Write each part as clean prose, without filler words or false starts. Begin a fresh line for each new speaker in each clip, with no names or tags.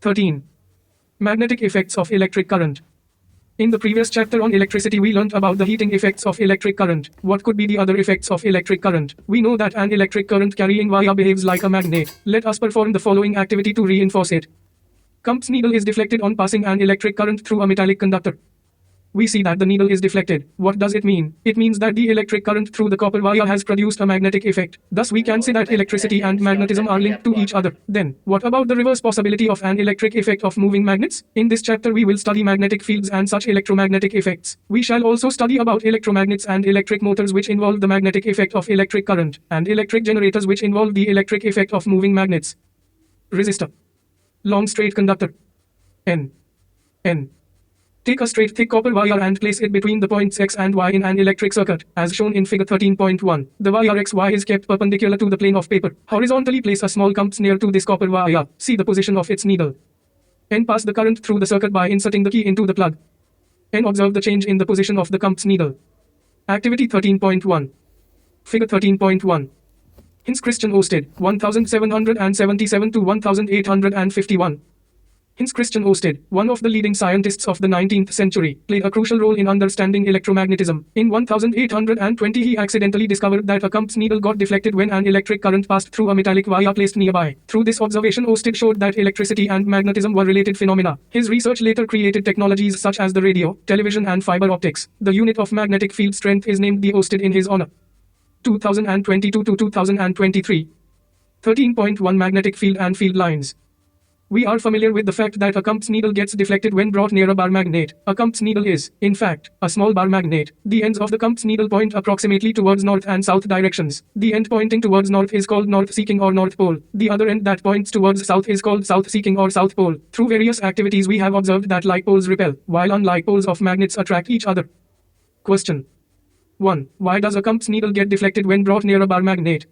13. Magnetic effects of electric current. In the previous chapter on electricity we learnt about the heating effects of electric current. What could be the other effects of electric current? We know that an electric current carrying wire behaves like a magnet. Let us perform the following activity to reinforce it. Compass needle is deflected on passing an electric current through a metallic conductor. We see that the needle is deflected. What does it mean? It means that the electric current through the copper wire has produced a magnetic effect. Thus we can say that electricity and magnetism are linked to each other. Then, what about the reverse possibility of an electric effect of moving magnets? In this chapter we will study magnetic fields and such electromagnetic effects. We shall also study about electromagnets and electric motors which involve the magnetic effect of electric current, and electric generators which involve the electric effect of moving magnets. Resistor. Long straight conductor. N. Take a straight thick copper wire and place it between the points X and Y in an electric circuit, as shown in figure 13.1. The wire XY is kept perpendicular to the plane of paper. Horizontally place a small compass near to this copper wire. See the position of its needle. N pass the current through the circuit by inserting the key into the plug. N observe the change in the position of the compass needle. Activity 13.1. Figure 13.1. Hinz Christian Ørsted, 1777 to 1851. Hinz Christian Ørsted, one of the leading scientists of the 19th century, played a crucial role in understanding electromagnetism. In 1820 he accidentally discovered that a compass needle got deflected when an electric current passed through a metallic wire placed nearby. Through this observation Ørsted showed that electricity and magnetism were related phenomena. His research later created technologies such as the radio, television and fiber optics. The unit of magnetic field strength is named the Ørsted in his honor. 2022 to 2023. 13.1 Magnetic field and field lines. We are familiar with the fact that a compass needle gets deflected when brought near a bar magnet. A compass needle is, in fact, a small bar magnet. The ends of the compass needle point approximately towards north and south directions. The end pointing towards north is called north-seeking or north pole. The other end that points towards south is called south-seeking or south pole. Through various activities we have observed that like poles repel, while unlike poles of magnets attract each other. Question 1. Why does a compass needle get deflected when brought near a bar magnet?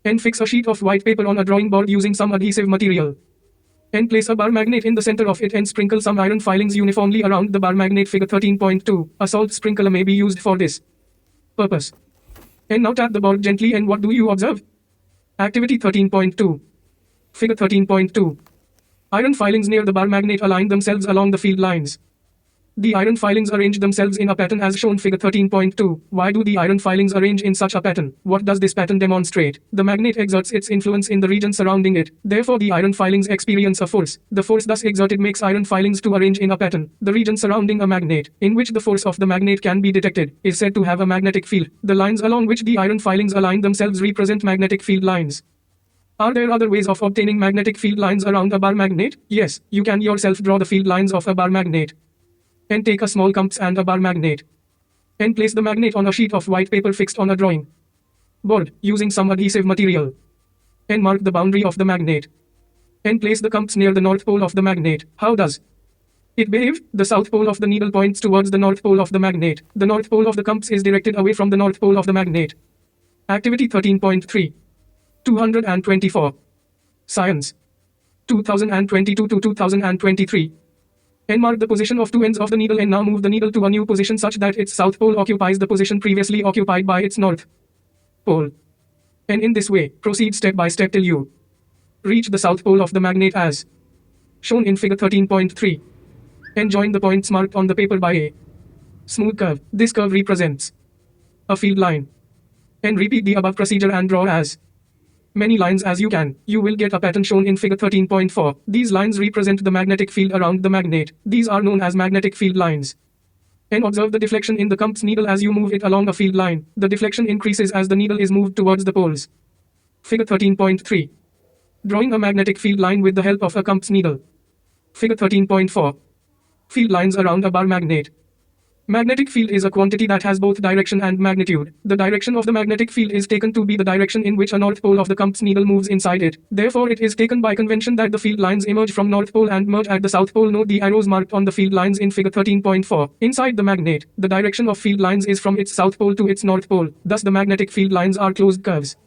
N. Fix a sheet of white paper on a drawing board using some adhesive material. N. Place a bar magnet in the center of it and sprinkle some iron filings uniformly around the bar magnet. Figure 13.2. A salt sprinkler may be used for this purpose. N. Now tap the board gently and what do you observe? Activity 13.2. Figure 13.2. Iron filings near the bar magnet align themselves along the field lines. The iron filings arrange themselves in a pattern as shown figure 13.2. Why do the iron filings arrange in such a pattern? What does this pattern demonstrate? The magnet exerts its influence in the region surrounding it. Therefore the iron filings experience a force. The force thus exerted makes iron filings to arrange in a pattern. The region surrounding a magnet, in which the force of the magnet can be detected, is said to have a magnetic field. The lines along which the iron filings align themselves represent magnetic field lines. Are there other ways of obtaining magnetic field lines around a bar magnet? Yes, you can yourself draw the field lines of a bar magnet. And take a small compass and a bar magnet. And place the magnet on a sheet of white paper fixed on a drawing board using some adhesive material. And mark the boundary of the magnet. And place the compass near the north pole of the magnet. How does it behave? The south pole of the needle points towards the north pole of the magnet. The north pole of the compass is directed away from the north pole of the magnet. Activity 13.3. 224. Science. 2022 to 2023. And mark the position of two ends of the needle and now move the needle to a new position such that its south pole occupies the position previously occupied by its north pole. And in this way, proceed step by step till you reach the south pole of the magnet as shown in figure 13.3. And join the points marked on the paper by a smooth curve. This curve represents a field line. And repeat the above procedure and draw as many lines as you can. You will get a pattern shown in figure 13.4. These lines represent the magnetic field around the magnet. These are known as magnetic field lines. And observe the deflection in the compass needle as you move it along a field line. The deflection increases as the needle is moved towards the poles. Figure 13.3. Drawing a magnetic field line with the help of a compass needle. Figure 13.4. Field lines around a bar magnet. Magnetic field is a quantity that has both direction and magnitude. The direction of the magnetic field is taken to be the direction in which a north pole of the compass needle moves inside it. Therefore it is taken by convention that the field lines emerge from north pole and merge at the south pole. Note the arrows marked on the field lines in figure 13.4. Inside the magnet, the direction of field lines is from its south pole to its north pole. Thus the magnetic field lines are closed curves.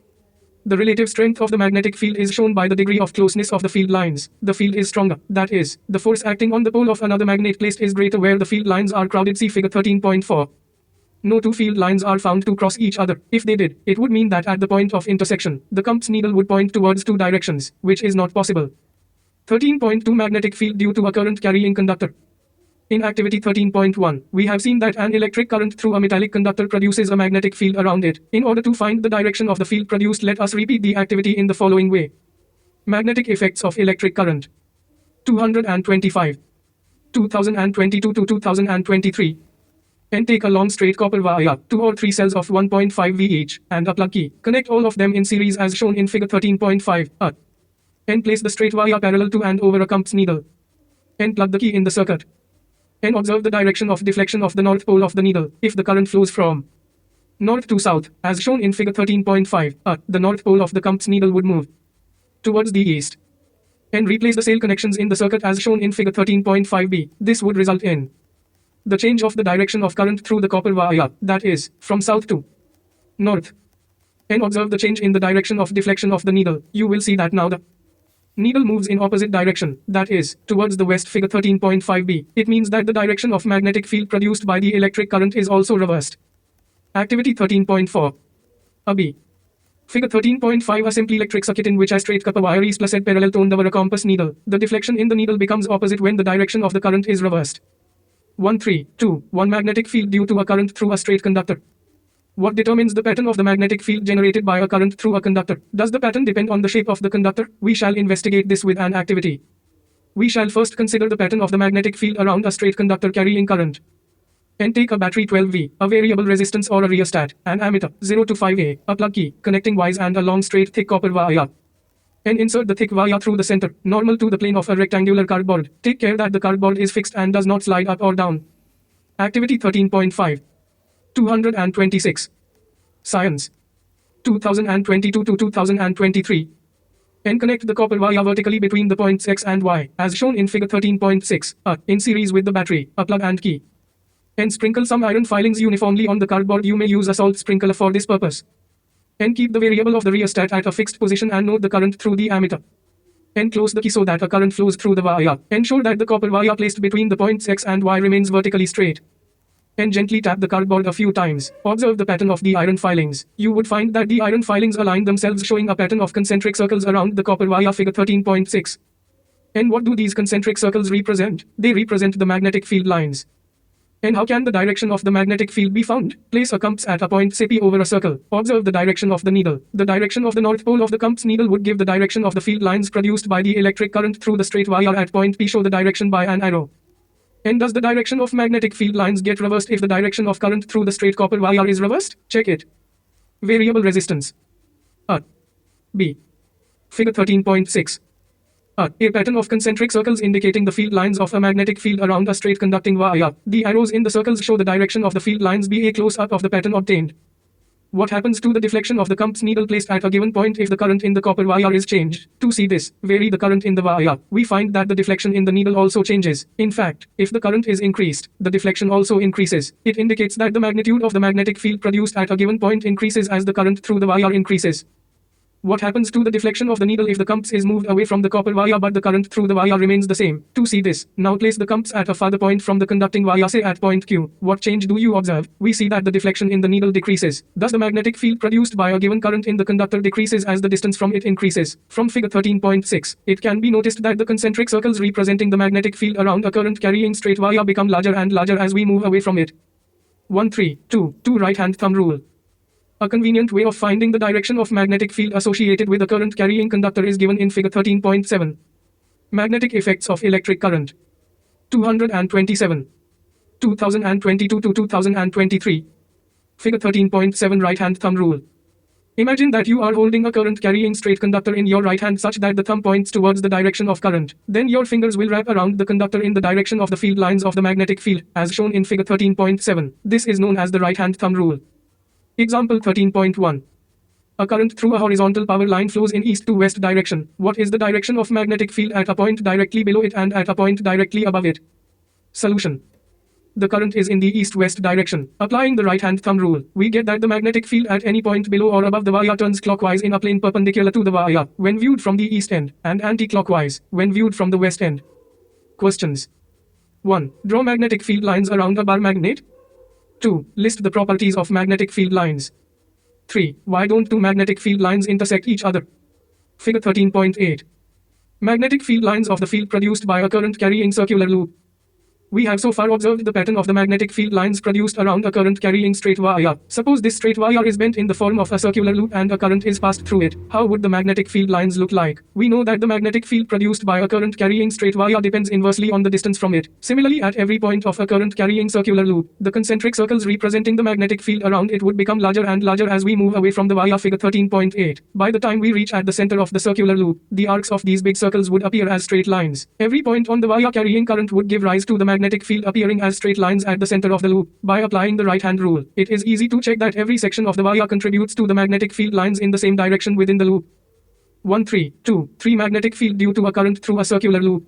The relative strength of the magnetic field is shown by the degree of closeness of the field lines. The field is stronger, that is, the force acting on the pole of another magnet placed is greater where the field lines are crowded. See figure 13.4. No two field lines are found to cross each other. If they did, it would mean that at the point of intersection, the compass needle would point towards two directions, which is not possible. 13.2 Magnetic field due to a current carrying conductor. In activity 13.1, we have seen that an electric current through a metallic conductor produces a magnetic field around it. In order to find the direction of the field produced, let us repeat the activity in the following way. Magnetic effects of electric current. 225. 2022 to 2023. And take a long straight copper wire, 2 or 3 cells of 1.5 V each, and a plug key. Connect all of them in series as shown in figure 13.5. And place the straight wire parallel to and over a compass needle. And plug the key in the circuit. And observe the direction of deflection of the north pole of the needle. If the current flows from north to south, as shown in figure 13.5, the north pole of the compass needle would move towards the east. And replace the cell connections in the circuit as shown in figure 13.5b. This would result in the change of the direction of current through the copper wire, that is, from south to north. And observe the change in the direction of deflection of the needle. You will see that now the needle moves in opposite direction, that is, towards the west, figure 13.5b. It means that the direction of magnetic field produced by the electric current is also reversed. Activity 13.4. B. Figure 13.5, a simple electric circuit in which a straight copper wire is placed parallel to over a compass needle. The deflection in the needle becomes opposite when the direction of the current is reversed. 132. 1 magnetic field due to a current through a straight conductor. What determines the pattern of the magnetic field generated by a current through a conductor? Does the pattern depend on the shape of the conductor? We shall investigate this with an activity. We shall first consider the pattern of the magnetic field around a straight conductor carrying current. And take a battery 12V, a variable resistance or a rheostat, an ammeter 0 to 5A, a plug key, connecting wires and a long straight thick copper wire. And insert the thick wire through the center, normal to the plane of a rectangular cardboard. Take care that the cardboard is fixed and does not slide up or down. Activity 13.5. 226. Science. 2022 to 2023. And connect the copper wire vertically between the points X and Y, as shown in figure 13.6, in series with the battery, a plug and key. And sprinkle some iron filings uniformly on the cardboard. You may use a salt sprinkler for this purpose. And keep the variable of the rheostat at a fixed position and note the current through the ammeter. And close the key so that a current flows through the wire. Ensure that the copper wire placed between the points X and Y remains vertically straight. And gently tap the cardboard a few times. Observe the pattern of the iron filings. You would find that the iron filings align themselves, showing a pattern of concentric circles around the copper wire, figure 13.6. And what do these concentric circles represent? They represent the magnetic field lines. And how can the direction of the magnetic field be found? Place a compass at a point, say P, over a circle. Observe the direction of the needle. The direction of the north pole of the compass needle would give the direction of the field lines produced by the electric current through the straight wire at point P. Show the direction by an arrow. And does the direction of magnetic field lines get reversed if the direction of current through the straight copper wire is reversed? Check it. Variable resistance. B. Figure 13.6. A pattern of concentric circles indicating the field lines of a magnetic field around a straight conducting wire. The arrows in the circles show the direction of the field lines. Be a close-up of the pattern obtained. What happens to the deflection of the compass needle placed at a given point if the current in the copper wire is changed? To see this, vary the current in the wire. We find that the deflection in the needle also changes. In fact, if the current is increased, the deflection also increases. It indicates that the magnitude of the magnetic field produced at a given point increases as the current through the wire increases. What happens to the deflection of the needle if the compass is moved away from the copper wire but the current through the wire remains the same? To see this, now place the compass at a farther point from the conducting wire, say at point Q. What change do you observe? We see that the deflection in the needle decreases. Thus the magnetic field produced by a given current in the conductor decreases as the distance from it increases. From figure 13.6, it can be noticed that the concentric circles representing the magnetic field around a current carrying straight wire become larger and larger as we move away from it. 132. Right-hand thumb rule. A convenient way of finding the direction of magnetic field associated with a current carrying conductor is given in figure 13.7. Magnetic effects of electric current. 227. 2022 to 2023. Figure 13.7 right-hand thumb rule. Imagine that you are holding a current carrying straight conductor in your right hand such that the thumb points towards the direction of current. Then your fingers will wrap around the conductor in the direction of the field lines of the magnetic field, as shown in figure 13.7. This is known as the right-hand thumb rule. Example 13.1. A current through a horizontal power line flows in east to west direction. What is the direction of magnetic field at a point directly below it and at a point directly above it? Solution. The current is in the east-west direction. Applying the right-hand thumb rule, we get that the magnetic field at any point below or above the wire turns clockwise in a plane perpendicular to the wire when viewed from the east end, and anti-clockwise when viewed from the west end. Questions. 1. Draw magnetic field lines around a bar magnet. 2. List the properties of magnetic field lines. 3. Why don't two magnetic field lines intersect each other? Figure 13.8. Magnetic field lines of the field produced by a current carrying circular loop. We have so far observed the pattern of the magnetic field lines produced around a current carrying straight wire. Suppose this straight wire is bent in the form of a circular loop and a current is passed through it. How would the magnetic field lines look like? We know that the magnetic field produced by a current carrying straight wire depends inversely on the distance from it. Similarly, at every point of a current carrying circular loop, the concentric circles representing the magnetic field around it would become larger and larger as we move away from the wire, figure 13.8. By the time we reach at the center of the circular loop, the arcs of these big circles would appear as straight lines. Every point on the wire carrying current would give rise to the magnetic field appearing as straight lines at the center of the loop. By applying the right-hand rule, it is easy to check that every section of the wire contributes to the magnetic field lines in the same direction within the loop. 1 3 2 3 Magnetic field due to a current through a circular loop.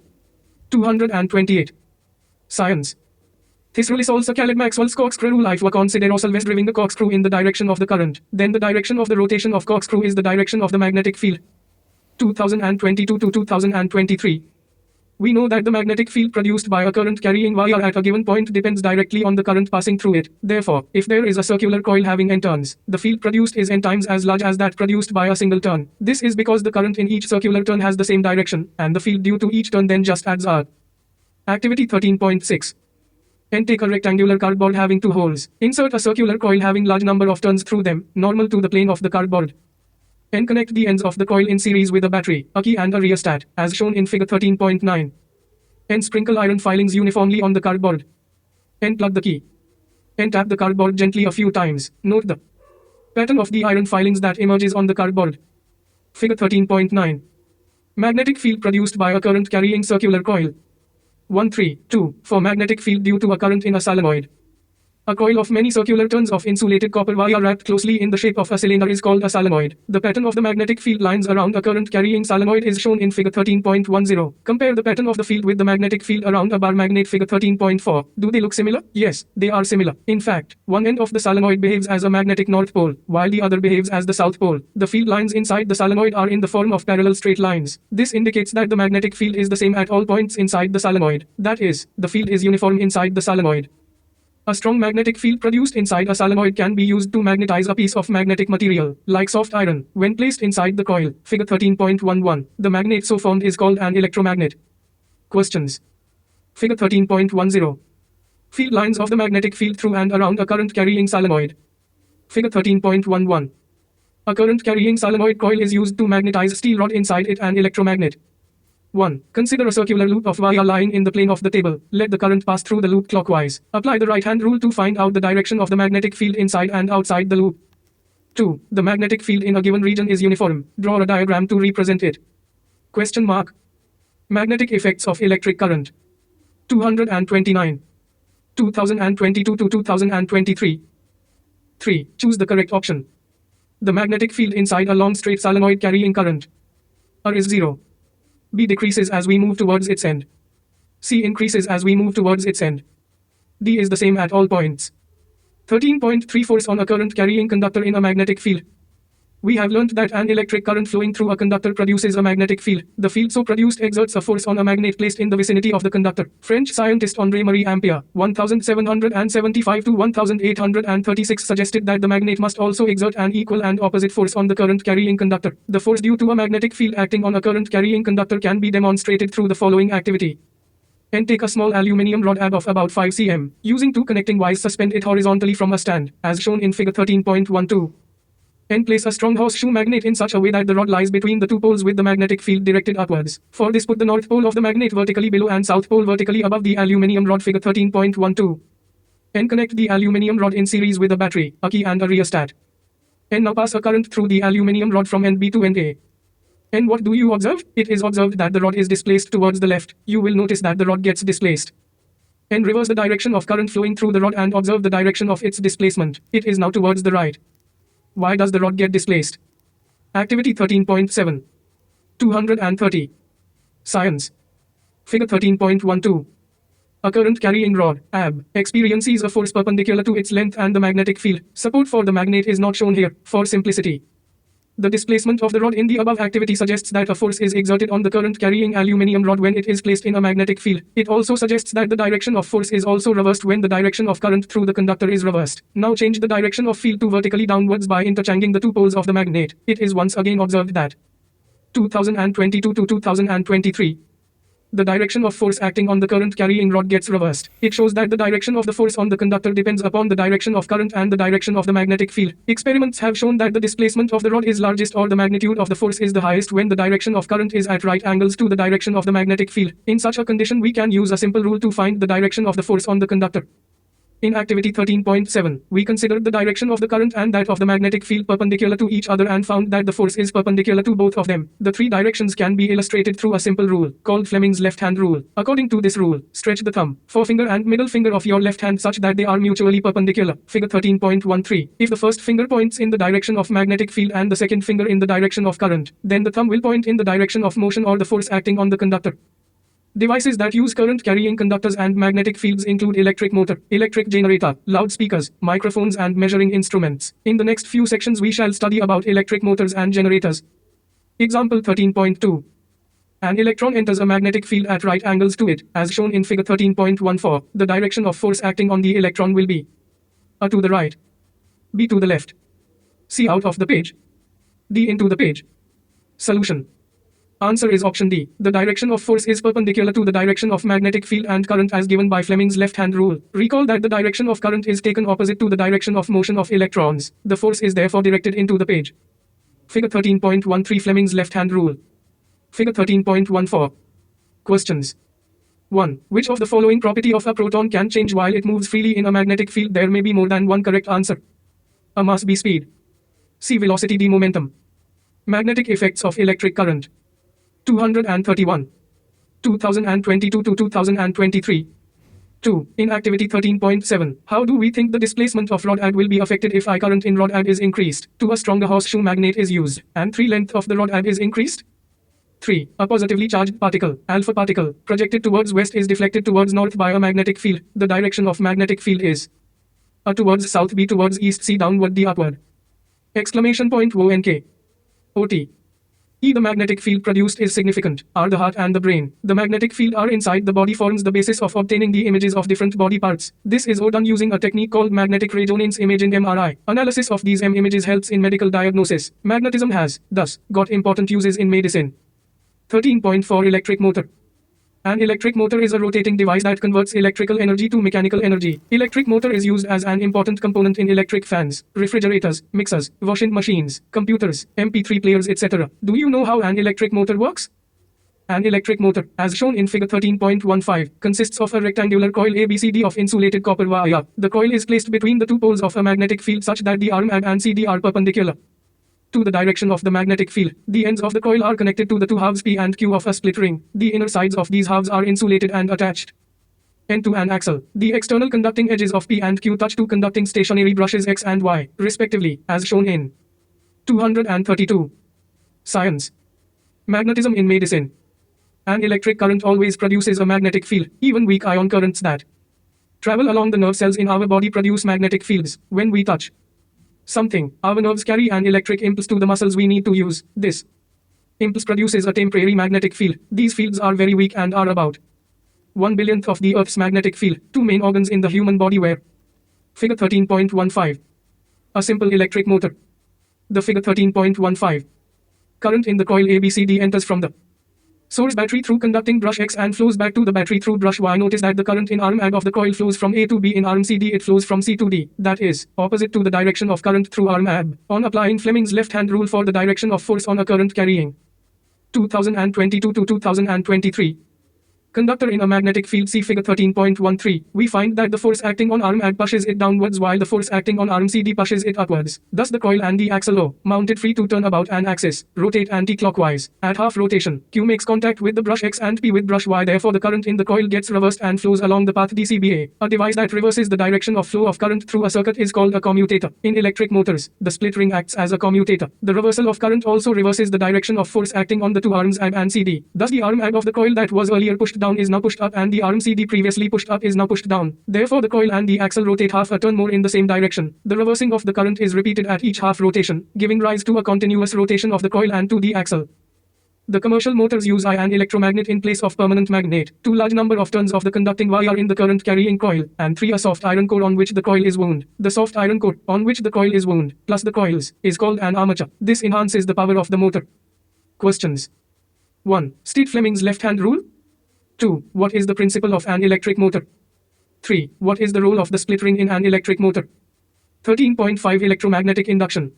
228. Science. This rule is also called Maxwell's corkscrew rule. If we consider ourselves driving the corkscrew in the direction of the current, then the direction of the rotation of corkscrew is the direction of the magnetic field. 2022 to 2023. We know that the magnetic field produced by a current carrying wire at a given point depends directly on the current passing through it. Therefore, if there is a circular coil having n turns, the field produced is n times as large as that produced by a single turn. This is because the current in each circular turn has the same direction, and the field due to each turn then just adds R. Activity 13.6. N. Take a rectangular cardboard having two holes. Insert a circular coil having large number of turns through them, normal to the plane of the cardboard. N. Connect the ends of the coil in series with a battery, a key and a rheostat, as shown in figure 13.9. N. Sprinkle iron filings uniformly on the cardboard. N. Plug the key. N. Tap the cardboard gently a few times. Note the pattern of the iron filings that emerges on the cardboard. Figure 13.9. Magnetic field produced by a current carrying circular coil. 1 3 2 4 Magnetic field due to a current in a solenoid. A coil of many circular turns of insulated copper wire wrapped closely in the shape of a cylinder is called a solenoid. The pattern of the magnetic field lines around a current carrying solenoid is shown in figure 13.10. Compare the pattern of the field with the magnetic field around a bar magnet, figure 13.4. Do they look similar? Yes, they are similar. In fact, one end of the solenoid behaves as a magnetic north pole, while the other behaves as the south pole. The field lines inside the solenoid are in the form of parallel straight lines. This indicates that the magnetic field is the same at all points inside the solenoid. That is, the field is uniform inside the solenoid. A strong magnetic field produced inside a solenoid can be used to magnetize a piece of magnetic material, like soft iron, when placed inside the coil. Figure 13.11. The magnet so formed is called an electromagnet. Questions. Figure 13.10. Field lines of the magnetic field through and around a current carrying solenoid. Figure 13.11. A current carrying solenoid coil is used to magnetize steel rod inside it, an electromagnet. 1. Consider a circular loop of wire lying in the plane of the table. Let the current pass through the loop clockwise. Apply the right-hand rule to find out the direction of the magnetic field inside and outside the loop. 2. The magnetic field in a given region is uniform. Draw a diagram to represent it. Question mark. Magnetic effects of electric current. 229. 2022 to 2023. 3. Choose the correct option. The magnetic field inside a long straight solenoid carrying current. R is 0. B decreases as we move towards its end. C increases as we move towards its end. D is the same at all points. 13.3 Force on a current carrying conductor in a magnetic field. We have learnt that an electric current flowing through a conductor produces a magnetic field. The field so produced exerts a force on a magnet placed in the vicinity of the conductor. French scientist André Marie Ampère, 1775 to 1836, suggested that the magnet must also exert an equal and opposite force on the current carrying conductor. The force due to a magnetic field acting on a current carrying conductor can be demonstrated through the following activity. N. Take a small aluminium rod ab of about 5 cm. Using two connecting wires, suspend it horizontally from a stand, as shown in figure 13.12. N. Place a strong horseshoe magnet in such a way that the rod lies between the two poles with the magnetic field directed upwards. For this, put the north pole of the magnet vertically below and south pole vertically above the aluminium rod, figure 13.12. N. Connect the aluminium rod in series with a battery, a key and a rheostat. N. Now pass a current through the aluminium rod from NB to NA. N. What do you observe? It is observed that the rod is displaced towards the left. You will notice that the rod gets displaced. N. Reverse the direction of current flowing through the rod and observe the direction of its displacement. It is now towards the right. Why does the rod get displaced? Activity 13.7. 230. Science. Figure 13.12. A current carrying rod, AB, experiences a force perpendicular to its length and the magnetic field. Support for the magnet is not shown here, for simplicity. The displacement of the rod in the above activity suggests that a force is exerted on the current carrying aluminium rod when it is placed in a magnetic field. It also suggests that the direction of force is also reversed when the direction of current through the conductor is reversed. Now change the direction of field to vertically downwards by interchanging the two poles of the magnet. It is once again observed that 2022 to 2023. The direction of force acting on the current carrying rod gets reversed. It shows that the direction of the force on the conductor depends upon the direction of current and the direction of the magnetic field. Experiments have shown that the displacement of the rod is largest or the magnitude of the force is the highest when the direction of current is at right angles to the direction of the magnetic field. In such a condition, we can use a simple rule to find the direction of the force on the conductor. In activity 13.7, we considered the direction of the current and that of the magnetic field perpendicular to each other and found that the force is perpendicular to both of them. The three directions can be illustrated through a simple rule, called Fleming's left-hand rule. According to this rule, stretch the thumb, forefinger and middle finger of your left hand such that they are mutually perpendicular. Figure 13.13. If the first finger points in the direction of magnetic field and the second finger in the direction of current, then the thumb will point in the direction of motion or the force acting on the conductor. Devices that use current-carrying conductors and magnetic fields include electric motor, electric generator, loudspeakers, microphones and measuring instruments. In the next few sections we shall study about electric motors and generators. Example 13.2. An electron enters a magnetic field at right angles to it, as shown in figure 13.14. The direction of force acting on the electron will be A to the right, B to the left, C out of the page, D into the page. Solution. Answer is option D. The direction of force is perpendicular to the direction of magnetic field and current as given by Fleming's left-hand rule. Recall that the direction of current is taken opposite to the direction of motion of electrons. The force is therefore directed into the page. Figure 13.13 Fleming's left-hand rule. Figure 13.14. Questions. 1. Which of the following property of a proton can change while it moves freely in a magnetic field? There may be more than one correct answer. A mass B speed. C velocity D momentum. Magnetic effects of electric current. 231. 2022 to 2023. 2. In activity 13.7, how do we think the displacement of rod ad will be affected if I current in rod ad is increased? 2. A stronger horseshoe magnet is used, and 3. Length of the rod ad is increased. 3. A positively charged particle, alpha particle, projected towards west is deflected towards north by a magnetic field. The direction of magnetic field is A towards south, B towards east, C downward, D upward. Exclamation point ONK. OT. E. The magnetic field produced is significant. R. The heart and the brain. The magnetic field R inside the body forms the basis of obtaining the images of different body parts. This is all done using a technique called magnetic resonance imaging MRI. Analysis of these M images helps in medical diagnosis. Magnetism has, thus, got important uses in medicine. 13.4 Electric motor. An electric motor is a rotating device that converts electrical energy to mechanical energy. Electric motor is used as an important component in electric fans, refrigerators, mixers, washing machines, computers, MP3 players, etc. Do you know how an electric motor works? An electric motor, as shown in figure 13.15, consists of a rectangular coil ABCD of insulated copper wire. The coil is placed between the two poles of a magnetic field such that the arm AB and CD are perpendicular to the direction of the magnetic field. The ends of the coil are connected to the two halves P and Q of a split ring. The inner sides of these halves are insulated and attached end to an axle. The external conducting edges of P and Q touch two conducting stationary brushes X and Y, respectively, as shown in 232. Science. Magnetism in medicine. An electric current always produces a magnetic field. Even weak ion currents that travel along the nerve cells in our body produce magnetic fields. When we touch something, our nerves carry an electric impulse to the muscles we need to use. This impulse produces a temporary magnetic field. These fields are very weak and are about 1/1,000,000th of the Earth's magnetic field. Two main organs in the human body were figure 13.15. A simple electric motor. The figure 13.15. Current in the coil ABCD enters from the source battery through conducting brush X and flows back to the battery through brush Y. Notice that the current in arm AB of the coil flows from A to B. In arm CD it flows from C to D. That is, opposite to the direction of current through arm AB. On applying Fleming's left-hand rule for the direction of force on a current carrying 2022 to 2023 conductor in a magnetic field, see figure 13.13, we find that the force acting on arm AB pushes it downwards while the force acting on arm CD pushes it upwards. Thus the coil and the axle O, mounted free to turn about an axis, rotate anti-clockwise. At half rotation, Q makes contact with the brush X and P with brush Y. Therefore the current in the coil gets reversed and flows along the path DCBA. A device that reverses the direction of flow of current through a circuit is called a commutator. In electric motors, the split ring acts as a commutator. The reversal of current also reverses the direction of force acting on the two arms AB and CD. Thus the arm AB of the coil that was earlier pushed down is now pushed up and the arm CD previously pushed up is now pushed down. Therefore the coil and the axle rotate half a turn more in the same direction. The reversing of the current is repeated at each half rotation, giving rise to a continuous rotation of the coil and to the axle. The commercial motors use an electromagnet in place of permanent magnet, 2 large number of turns of the conducting wire in the current carrying coil, and 3 a soft iron core on which the coil is wound. The soft iron core, on which the coil is wound, plus the coils, is called an armature. This enhances the power of the motor. Questions. 1. State Fleming's left-hand rule. 2. What is the principle of an electric motor? 3. What is the role of the split ring in an electric motor? 13.5 Electromagnetic induction.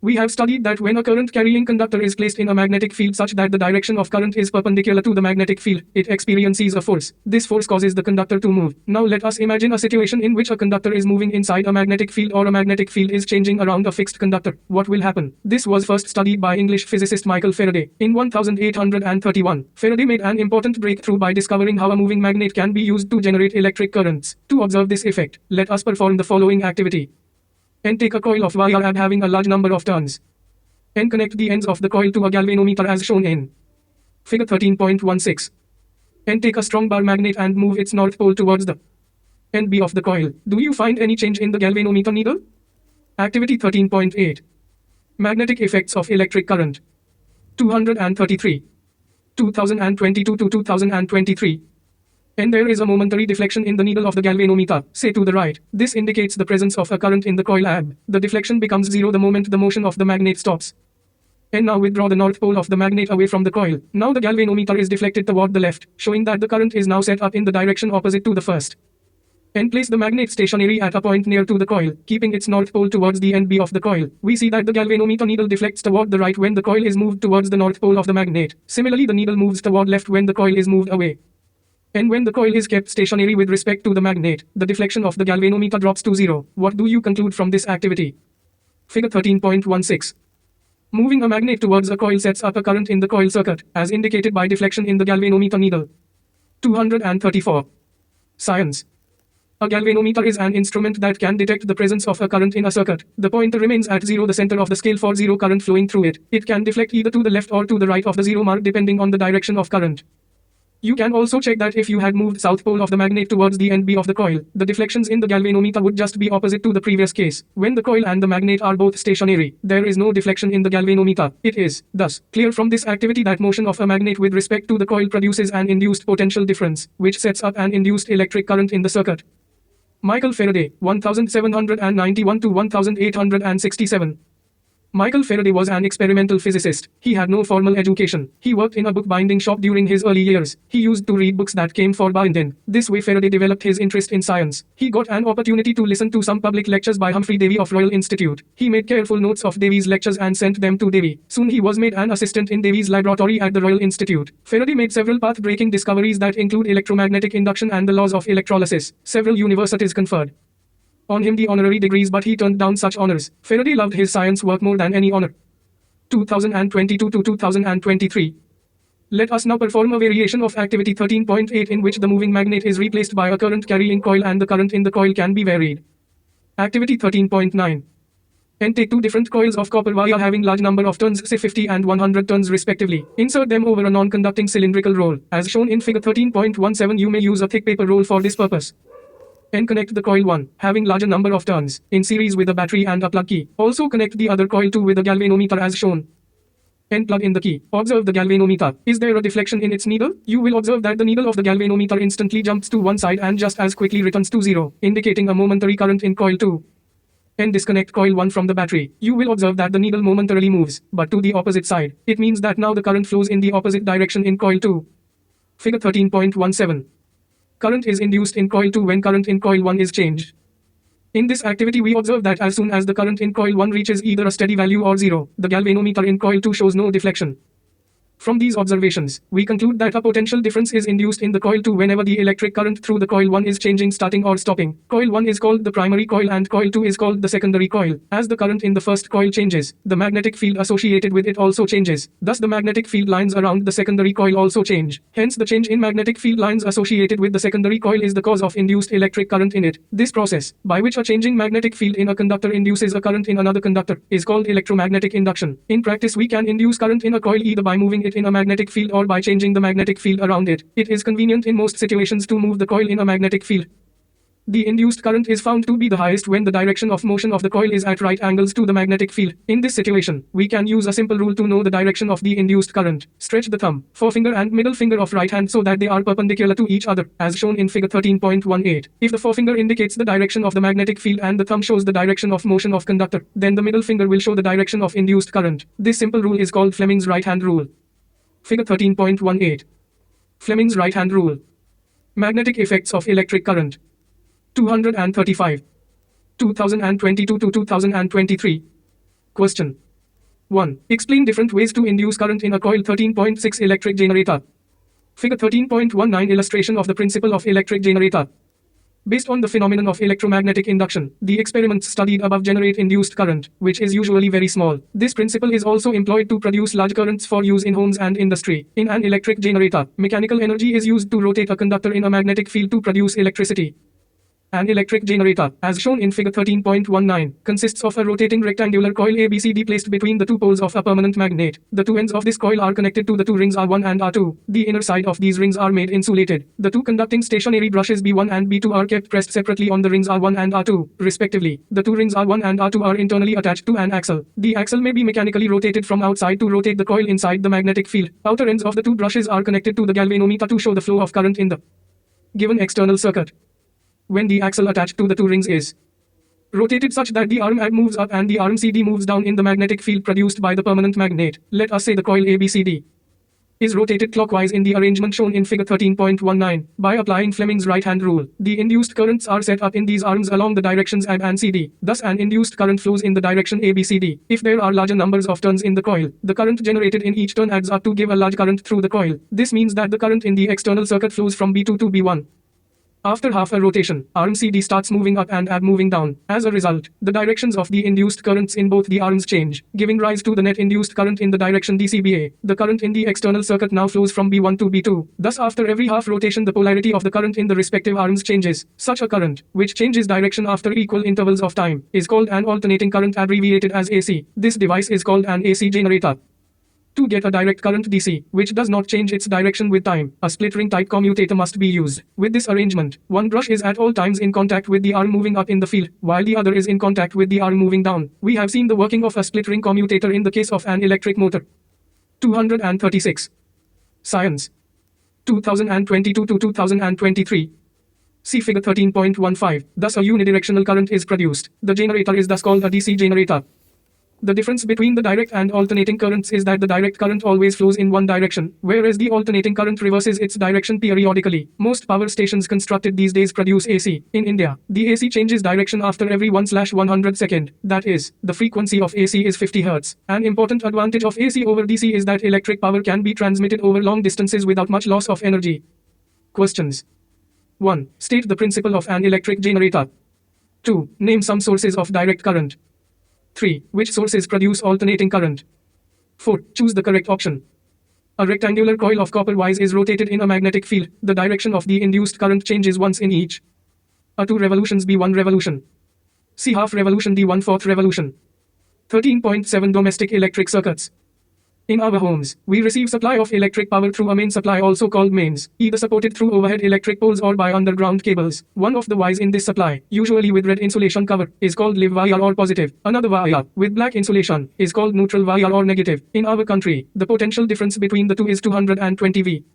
We have studied that when a current-carrying conductor is placed in a magnetic field such that the direction of current is perpendicular to the magnetic field, it experiences a force. This force causes the conductor to move. Now let us imagine a situation in which a conductor is moving inside a magnetic field or a magnetic field is changing around a fixed conductor. What will happen? This was first studied by English physicist Michael Faraday. In 1831, Faraday made an important breakthrough by discovering how a moving magnet can be used to generate electric currents. To observe this effect, let us perform the following activity. N. Take a coil of wire having a large number of turns. N. Connect the ends of the coil to a galvanometer as shown in Figure 13.16. N. Take a strong bar magnet and move its north pole towards the end B of the coil. Do you find any change in the galvanometer needle? Activity 13.8. Magnetic effects of electric current. 233. 2022 to 2023. And there is a momentary deflection in the needle of the galvanometer, say to the right. This indicates the presence of a current in the coil AB. The deflection becomes zero the moment the motion of the magnet stops. And now withdraw the north pole of the magnet away from the coil. Now the galvanometer is deflected toward the left, showing that the current is now set up in the direction opposite to the first. And place the magnet stationary at a point near to the coil, keeping its north pole towards the end B of the coil. We see that the galvanometer needle deflects toward the right when the coil is moved towards the north pole of the magnet. Similarly, the needle moves toward left when the coil is moved away. And when the coil is kept stationary with respect to the magnet, the deflection of the galvanometer drops to zero. What do you conclude from this activity? Figure 13.16. Moving a magnet towards a coil sets up a current in the coil circuit, as indicated by deflection in the galvanometer needle. 234. Science. A galvanometer is an instrument that can detect the presence of a current in a circuit. The pointer remains at zero, the center of the scale for zero current flowing through it. It can deflect either to the left or to the right of the zero mark depending on the direction of current. You can also check that if you had moved south pole of the magnet towards the end B of the coil, the deflections in the galvanometer would just be opposite to the previous case. When the coil and the magnet are both stationary, there is no deflection in the galvanometer. It is, thus, clear from this activity that motion of a magnet with respect to the coil produces an induced potential difference, which sets up an induced electric current in the circuit. Michael Faraday, 1791 to 1867. Michael Faraday was an experimental physicist. He had no formal education. He worked in a bookbinding shop during his early years. He used to read books that came for binding. This way Faraday developed his interest in science. He got an opportunity to listen to some public lectures by Humphrey Davy of Royal Institute. He made careful notes of Davy's lectures and sent them to Davy. Soon he was made an assistant in Davy's laboratory at the Royal Institute. Faraday made several path-breaking discoveries that include electromagnetic induction and the laws of electrolysis. Several universities conferred on him the honorary degrees, but he turned down such honors. Faraday loved his science work more than any honor. 2022 to 2023. Let us now perform a variation of activity 13.8 in which the moving magnet is replaced by a current-carrying coil and the current in the coil can be varied. Activity 13.9. And take two different coils of copper wire having large number of turns, say 50 and 100 turns respectively. Insert them over a non-conducting cylindrical roll. As shown in figure 13.17, you may use a thick paper roll for this purpose. And connect the coil 1, having larger number of turns, in series with a battery and a plug key. Also connect the other coil 2 with a galvanometer as shown. And plug in the key. Observe the galvanometer. Is there a deflection in its needle? You will observe that the needle of the galvanometer instantly jumps to one side and just as quickly returns to zero, indicating a momentary current in coil 2. And disconnect coil 1 from the battery. You will observe that the needle momentarily moves, but to the opposite side. It means that now the current flows in the opposite direction in coil 2. Figure 13.17. Current is induced in coil 2 when current in coil 1 is changed. In this activity we observe that as soon as the current in coil 1 reaches either a steady value or zero, the galvanometer in coil 2 shows no deflection. From these observations, we conclude that a potential difference is induced in the coil 2 whenever the electric current through the coil 1 is changing, starting or stopping. Coil 1 is called the primary coil and coil 2 is called the secondary coil. As the current in the first coil changes, the magnetic field associated with it also changes. Thus the magnetic field lines around the secondary coil also change. Hence the change in magnetic field lines associated with the secondary coil is the cause of induced electric current in it. This process, by which a changing magnetic field in a conductor induces a current in another conductor, is called electromagnetic induction. In practice we can induce current in a coil either by moving it in a magnetic field or by changing the magnetic field around it. It is convenient in most situations to move the coil in a magnetic field. The induced current is found to be the highest when the direction of motion of the coil is at right angles to the magnetic field. In this situation, we can use a simple rule to know the direction of the induced current. Stretch the thumb, forefinger and middle finger of right hand so that they are perpendicular to each other, as shown in figure 13.18. If the forefinger indicates the direction of the magnetic field and the thumb shows the direction of motion of conductor, then the middle finger will show the direction of induced current. This simple rule is called Fleming's right-hand rule. Figure 13.18. Fleming's right-hand rule. Magnetic effects of electric current. 235. 2022 to 2023. Question. 1. Explain different ways to induce current in a coil 13.6 electric generator. Figure 13.19 illustration of the principle of electric generator. Based on the phenomenon of electromagnetic induction, the experiments studied above generate induced current, which is usually very small. This principle is also employed to produce large currents for use in homes and industry. In an electric generator, mechanical energy is used to rotate a conductor in a magnetic field to produce electricity. An electric generator, as shown in figure 13.19, consists of a rotating rectangular coil ABCD placed between the two poles of a permanent magnet. The two ends of this coil are connected to the two rings R1 and R2. The inner side of these rings are made insulated. The two conducting stationary brushes B1 and B2 are kept pressed separately on the rings R1 and R2, respectively. The two rings R1 and R2 are internally attached to an axle. The axle may be mechanically rotated from outside to rotate the coil inside the magnetic field. Outer ends of the two brushes are connected to the galvanometer to show the flow of current in the given external circuit. When the axle attached to the two rings is rotated such that the arm AB moves up and the arm CD moves down in the magnetic field produced by the permanent magnet, let us say the coil ABCD is rotated clockwise in the arrangement shown in figure 13.19. By applying Fleming's right-hand rule, the induced currents are set up in these arms along the directions AB and CD. Thus an induced current flows in the direction ABCD. If there are larger numbers of turns in the coil, the current generated in each turn adds up to give a large current through the coil. This means that the current in the external circuit flows from B2 to B1. After half a rotation, arm CD starts moving up and AB moving down. As a result, the directions of the induced currents in both the arms change, giving rise to the net induced current in the direction DCBA. The current in the external circuit now flows from B1 to B2. Thus after every half rotation the polarity of the current in the respective arms changes. Such a current, which changes direction after equal intervals of time, is called an alternating current, abbreviated as AC. This device is called an AC generator. To get a direct current DC, which does not change its direction with time, a split ring type commutator must be used. With this arrangement, one brush is at all times in contact with the arm moving up in the field, while the other is in contact with the arm moving down. We have seen the working of a split ring commutator in the case of an electric motor. 236. Science. 2022 to 2023. See figure 13.15. Thus a unidirectional current is produced. The generator is thus called a DC generator. The difference between the direct and alternating currents is that the direct current always flows in one direction, whereas the alternating current reverses its direction periodically. Most power stations constructed these days produce AC. In India, the AC changes direction after every 1/100 second. That is, the frequency of AC is 50 Hz. An important advantage of AC over DC is that electric power can be transmitted over long distances without much loss of energy. Questions. 1. State the principle of an electric generator. 2. Name some sources of direct current. 3. Which sources produce alternating current? 4. Choose the correct option. A rectangular coil of copper wires is rotated in a magnetic field. The direction of the induced current changes once in each. A 2 revolutions be 1 revolution. C half revolution D 1/4 revolution. 13.7 Domestic electric circuits. In our homes, we receive supply of electric power through a main supply, also called mains, either supported through overhead electric poles or by underground cables. One of the wires in this supply, usually with red insulation cover, is called live wire or positive. Another wire, with black insulation, is called neutral wire or negative. In our country, the potential difference between the two is 220 V.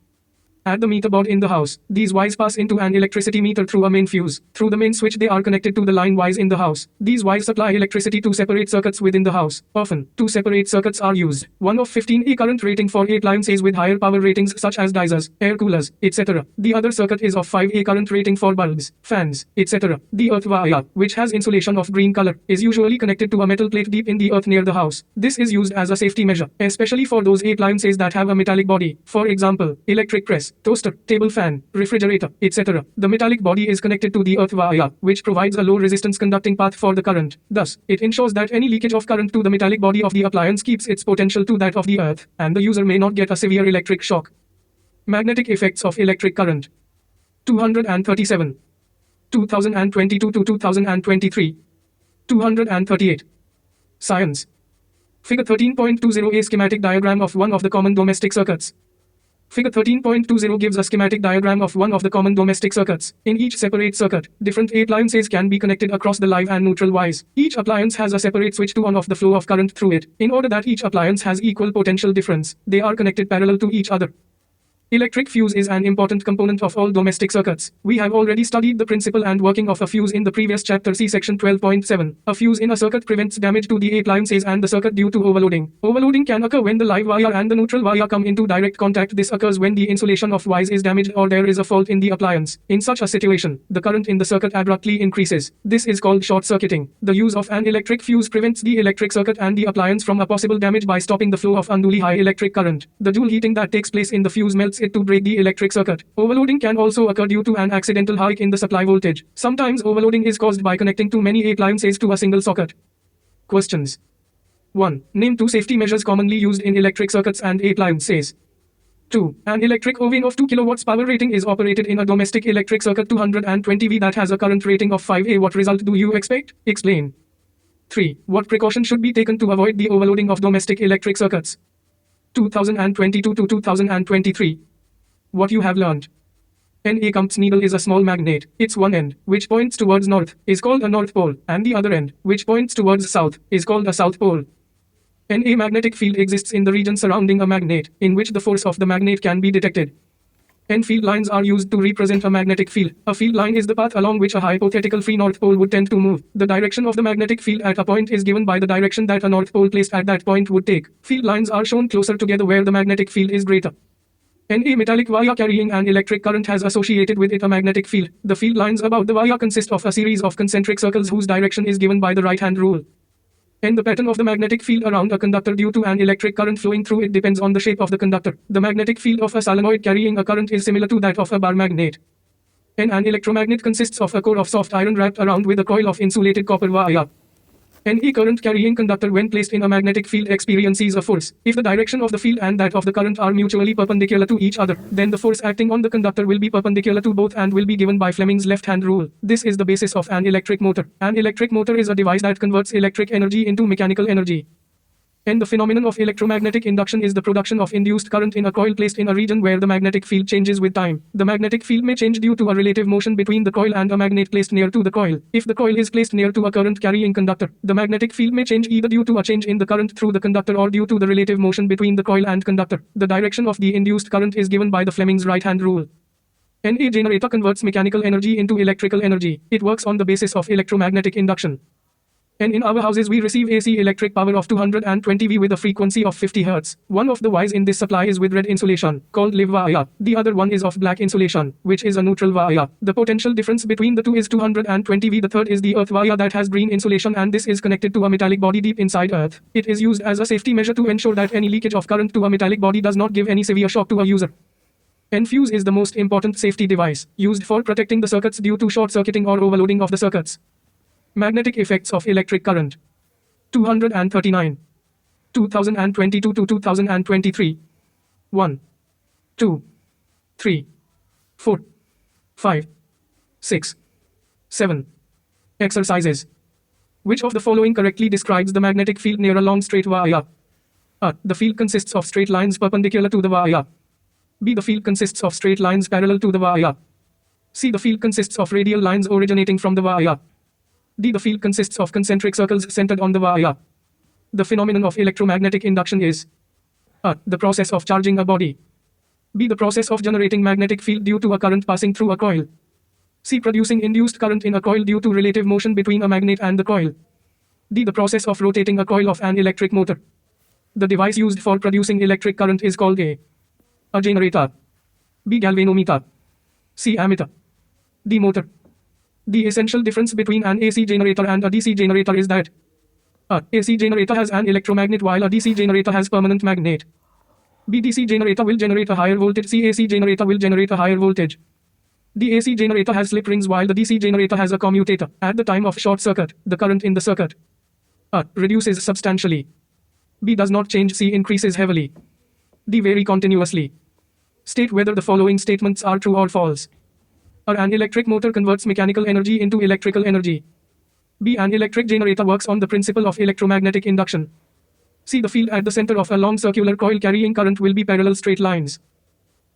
At the meter board in the house, these wires pass into an electricity meter through a main fuse. Through the main switch they are connected to the line wires in the house. These wires supply electricity to separate circuits within the house. Often, two separate circuits are used. One of 15A current rating for appliances with higher power ratings such as geysers, air coolers, etc. The other circuit is of 5A current rating for bulbs, fans, etc. The earth wire, which has insulation of green color, is usually connected to a metal plate deep in the earth near the house. This is used as a safety measure, especially for those appliances that have a metallic body. For example, electric press, toaster, table fan, refrigerator, etc. The metallic body is connected to the earth wire, which provides a low resistance conducting path for the current. Thus, it ensures that any leakage of current to the metallic body of the appliance keeps its potential to that of the earth, and the user may not get a severe electric shock. Magnetic effects of electric current. 237. 2022 to 2023. 238. Science. Figure 13.20 A schematic diagram of one of the common domestic circuits. Figure 13.20 gives a schematic diagram of one of the common domestic circuits. In each separate circuit, different appliances can be connected across the live and neutral wires. Each appliance has a separate switch to on off the flow of current through it. In order that each appliance has equal potential difference, they are connected parallel to each other. Electric fuse is an important component of all domestic circuits. We have already studied the principle and working of a fuse in the previous chapter. See section 12.7. A fuse in a circuit prevents damage to the appliances and the circuit due to overloading. Overloading can occur when the live wire and the neutral wire come into direct contact. This occurs when the insulation of wires is damaged or there is a fault in the appliance. In such a situation, the current in the circuit abruptly increases. This is called short circuiting. The use of an electric fuse prevents the electric circuit and the appliance from a possible damage by stopping the flow of unduly high electric current. The joule heating that takes place in the fuse melts it to break the electric circuit. Overloading can also occur due to an accidental hike in the supply voltage. Sometimes overloading is caused by connecting too many appliances to a single socket. Questions. 1. Name 2 safety measures commonly used in electric circuits and appliances. 2. An electric oven of 2 kilowatts power rating is operated in a domestic electric circuit 220V that has a current rating of 5A. What result do you expect? Explain. 3. What precaution should be taken to avoid the overloading of domestic electric circuits? 2022 to 2023. What you have learned. A compass needle is a small magnet. Its one end, which points towards north, is called a north pole, and the other end, which points towards south, is called a south pole. A magnetic field exists in the region surrounding a magnet, in which the force of the magnet can be detected. Field lines are used to represent a magnetic field. A field line is the path along which a hypothetical free north pole would tend to move. The direction of the magnetic field at a point is given by the direction that a north pole placed at that point would take. Field lines are shown closer together where the magnetic field is greater. A metallic wire carrying an electric current has associated with it a magnetic field. The field lines above the wire consist of a series of concentric circles whose direction is given by the right-hand rule. The pattern of the magnetic field around a conductor due to an electric current flowing through it depends on the shape of the conductor. The magnetic field of a solenoid carrying a current is similar to that of a bar magnet. An electromagnet consists of a core of soft iron wrapped around with a coil of insulated copper wire. Any current carrying conductor when placed in a magnetic field experiences a force. If the direction of the field and that of the current are mutually perpendicular to each other, then the force acting on the conductor will be perpendicular to both and will be given by Fleming's left-hand rule. This is the basis of an electric motor. An electric motor is a device that converts electric energy into mechanical energy. The phenomenon of electromagnetic induction is the production of induced current in a coil placed in a region where the magnetic field changes with time. The magnetic field may change due to a relative motion between the coil and a magnet placed near to the coil. If the coil is placed near to a current-carrying conductor, the magnetic field may change either due to a change in the current through the conductor or due to the relative motion between the coil and conductor. The direction of the induced current is given by the Fleming's right-hand rule. A generator converts mechanical energy into electrical energy. It works on the basis of electromagnetic induction. In our houses we receive AC electric power of 220V with a frequency of 50 Hz. One of the wires in this supply is with red insulation, called live wire. The other one is of black insulation, which is a neutral wire. The potential difference between the two is 220V. The third is the earth wire that has green insulation, and this is connected to a metallic body deep inside earth. It is used as a safety measure to ensure that any leakage of current to a metallic body does not give any severe shock to a user. Fuse is the most important safety device, used for protecting the circuits due to short circuiting or overloading of the circuits. Magnetic effects of electric current. 239. 2022 to 2023. 1, 2, 3, 4, 5, 6, 7. Exercises. Which of the following correctly describes the magnetic field near a long straight wire? A. The field consists of straight lines perpendicular to the wire. B. The field consists of straight lines parallel to the wire. C. The field consists of radial lines originating from the wire. D. The field consists of concentric circles centered on the wire. The phenomenon of electromagnetic induction is A. The process of charging a body. B. The process of generating magnetic field due to a current passing through a coil. C. Producing induced current in a coil due to relative motion between a magnet and the coil. D. The process of rotating a coil of an electric motor. The device used for producing electric current is called A generator. B. Galvanometer. C. Ammeter. D. Motor. The essential difference between an AC generator and a DC generator is that A. AC generator has an electromagnet while a DC generator has permanent magnet. B. DC generator will generate a higher voltage. C. AC generator will generate a higher voltage. The AC generator has slip rings while the DC generator has a commutator. At the time of short circuit, the current in the circuit A. Reduces substantially. B. Does not change. C. Increases heavily. D. Vary continuously. State whether the following statements are true or false. A. An electric motor converts mechanical energy into electrical energy. B. An electric generator works on the principle of electromagnetic induction. C. The field at the center of a long circular coil carrying current will be parallel straight lines.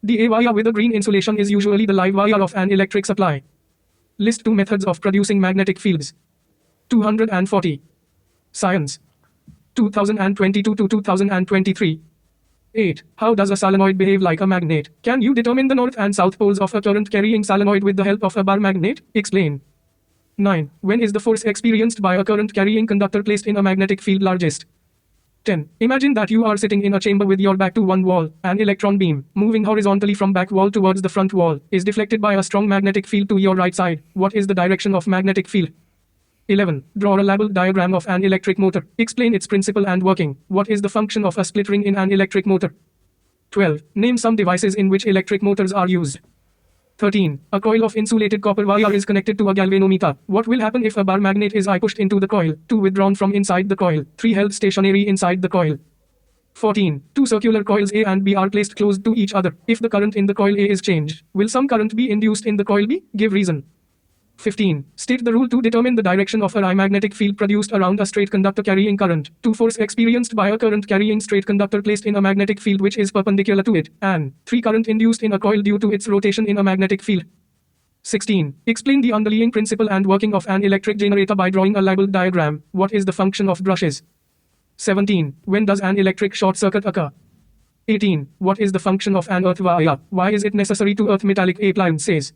The A wire with a green insulation is usually the live wire of an electric supply. List 2 methods of producing magnetic fields. 240. Science. 2022 to 2023. 8. How does a solenoid behave like a magnet? Can you determine the north and south poles of a current-carrying solenoid with the help of a bar magnet? Explain. 9. When is the force experienced by a current-carrying conductor placed in a magnetic field largest? 10. Imagine that you are sitting in a chamber with your back to one wall. An electron beam, moving horizontally from back wall towards the front wall, is deflected by a strong magnetic field to your right side. What is the direction of magnetic field? 11. Draw a labeled diagram of an electric motor. Explain its principle and working. What is the function of a split ring in an electric motor? 12. Name some devices in which electric motors are used. 13. A coil of insulated copper wire is connected to a galvanometer. What will happen if a bar magnet is pushed into the coil? 2. Withdrawn from inside the coil. 3. Held stationary inside the coil. 14. Two circular coils A and B are placed close to each other. If the current in the coil A is changed, will some current be induced in the coil B? Give reason. 15. State the rule to determine the direction of a magnetic field produced around a straight conductor carrying current. 2. Force experienced by a current carrying straight conductor placed in a magnetic field which is perpendicular to it. And 3. Current induced in a coil due to its rotation in a magnetic field. 16. Explain the underlying principle and working of an electric generator by drawing a labeled diagram. What is the function of brushes? 17. When does an electric short circuit occur? 18. What is the function of an earth wire? Why is it necessary to earth metallic appliances?